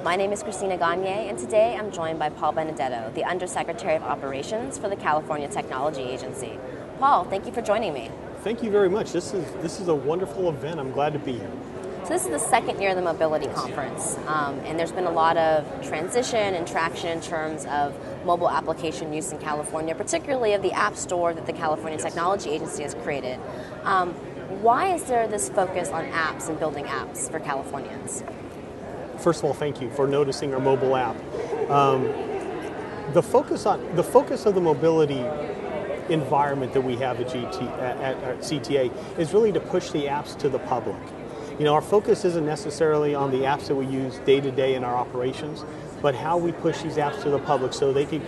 My name is Christina Gagne, and today I'm joined by Paul Benedetto, the Undersecretary of Operations for the California Technology Agency. Paul, thank you for joining me. Thank you very much. This is a wonderful event. I'm glad to be here. So this is the second year of the Mobility Conference, and there's been a lot of transition and traction in terms of mobile application use in California, particularly of the App Store that the California Technology Agency has created. Why is there this focus on apps and building apps for Californians? First of all, thank you for noticing our mobile app. The focus of the mobility environment that we have at CTA is really to push the apps to the public. You know, our focus isn't necessarily on the apps that we use day to day in our operations, but how we push these apps to the public so they can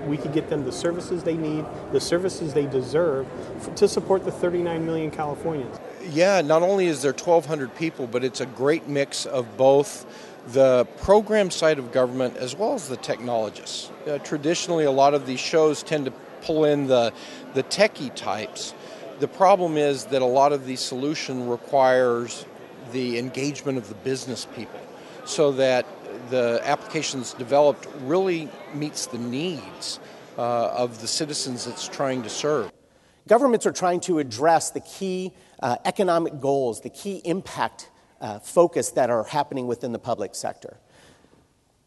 we can get them the services they need, the services they deserve to support the 39 million Californians. Yeah, not only is there 1,200 people, but it's a great mix of both the program side of government as well as the technologists. Traditionally, a lot of these shows tend to pull in the techie types. The problem is that a lot of these solution requires the engagement of the business people so that the applications developed really meets the needs of the citizens it's trying to serve. Governments are trying to address the key economic goals, the key impact focus that are happening within the public sector.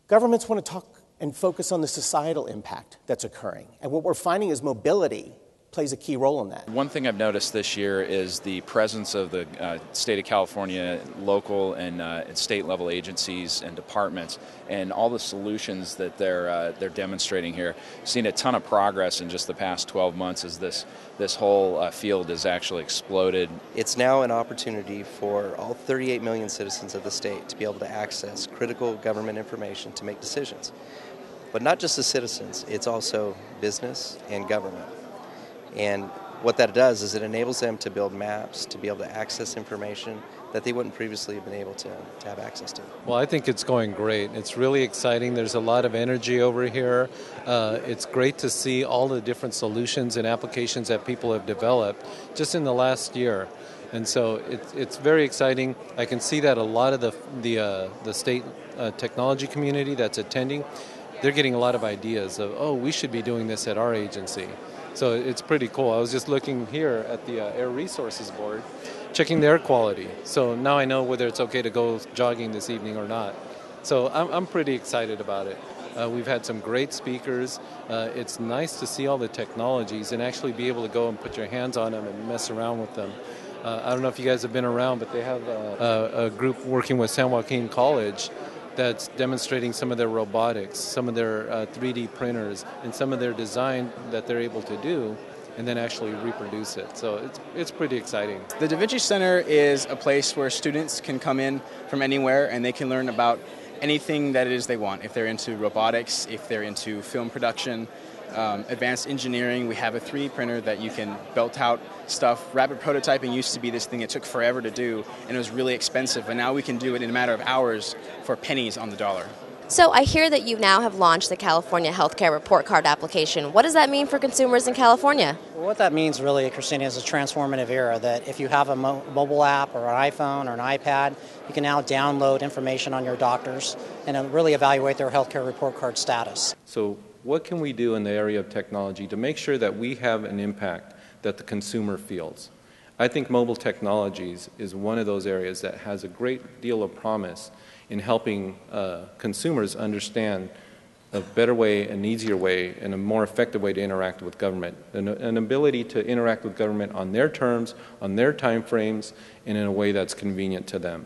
Governments want to talk and focus on the societal impact that's occurring. And what we're finding is mobility plays a key role in that. One thing I've noticed this year is the presence of the state of California, local and state level agencies and departments, and all the solutions that they're demonstrating here. Seen a ton of progress in just the past 12 months as this whole field has actually exploded. It's now an opportunity for all 38 million citizens of the state to be able to access critical government information to make decisions. But not just the citizens, it's also business and government. And what that does is it enables them to build maps, to be able to access information that they wouldn't previously have been able to have access to. Well, I think it's going great. It's really exciting. There's a lot of energy over here. It's great to see all the different solutions and applications that people have developed just in the last year. And so it's very exciting. I can see that a lot of the state technology community that's attending, they're getting a lot of ideas of, oh, we should be doing this at our agency. So it's pretty cool. I was just looking here at the Air Resources Board, checking the air quality. So now I know whether it's okay to go jogging this evening or not. So I'm pretty excited about it. We've had some great speakers. It's nice to see all the technologies and actually be able to go and put your hands on them and mess around with them. I don't know if you guys have been around, but they have a group working with San Joaquin College that's demonstrating some of their robotics, some of their 3D printers, and some of their design that they're able to do, and then actually reproduce it. So it's pretty exciting. The Da Vinci Center is a place where students can come in from anywhere and they can learn about anything that it is they want. If they're into robotics, if they're into film production, advanced engineering. We have a 3D printer that you can belt out stuff. Rapid prototyping used to be this thing it took forever to do, and it was really expensive, and now we can do it in a matter of hours for pennies on the dollar. So I hear that you now have launched the California Healthcare Report Card application. What does that mean for consumers in California? Well, what that means really, Christina, is a transformative era that if you have a mobile app or an iPhone or an iPad, you can now download information on your doctors and really evaluate their healthcare report card status. So what can we do in the area of technology to make sure that we have an impact that the consumer feels? I think mobile technologies is one of those areas that has a great deal of promise in helping consumers understand a better way, an easier way, and a more effective way to interact with government. An ability to interact with government on their terms, on their time frames, and in a way that's convenient to them.